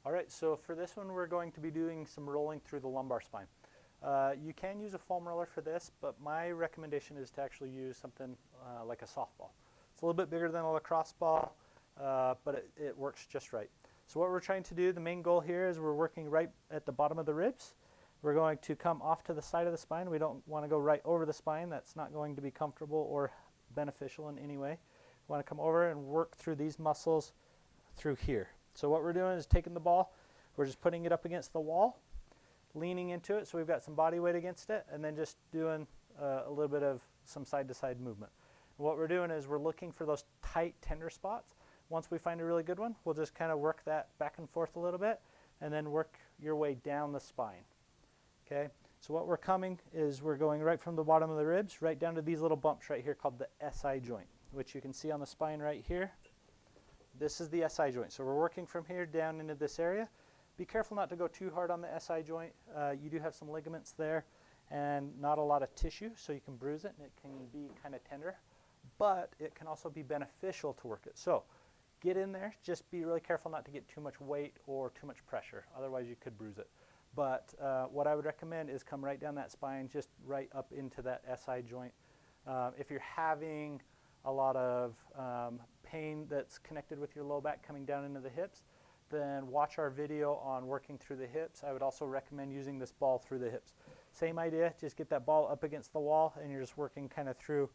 All right, so for this one we're going to be doing some rolling through the lumbar spine. You can use a foam roller for this, but my recommendation is to actually use something like a softball. It's a little bit bigger than a lacrosse ball, but it works just right. So what we're trying to do, the main goal here is we're working right at the bottom of the ribs. We're going to come off to the side of the spine. We don't want to go right over the spine. That's not going to be comfortable or beneficial in any way. We want to come over and work through these muscles through here. So what we're doing is taking the ball, we're just putting it up against the wall, leaning into it so we've got some body weight against it, and then just doing a little bit of some side-to-side movement. And what we're doing is we're looking for those tight, tender spots. Once we find a really good one, we'll just kind of work that back and forth a little bit, and then work your way down the spine. Okay? So what we're coming is we're going right from the bottom of the ribs right down to these little bumps right here called the SI joint, which you can see on the spine right here. This is the SI joint. So we're working from here down into this area. Be careful not to go too hard on the SI joint. You do have some ligaments there and not a lot of tissue, so you can bruise it and it can be kind of tender, but it can also be beneficial to work it. So get in there, just be really careful not to get too much weight or too much pressure, otherwise you could bruise it. But what I would recommend is come right down that spine, just right up into that SI joint. If you're having a lot of pain that's connected with your low back coming down into the hips, then watch our video on working through the hips. I would also recommend using this ball through the hips. Same idea, just get that ball up against the wall and you're just working kind of through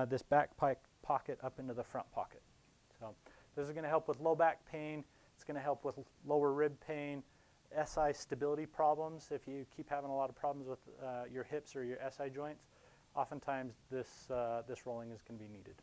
this back pocket up into the front pocket. So this is going to help with low back pain. It's going to help with lower rib pain, SI stability problems. If you keep having a lot of problems with your hips or your SI joints, oftentimes this rolling is going to be needed.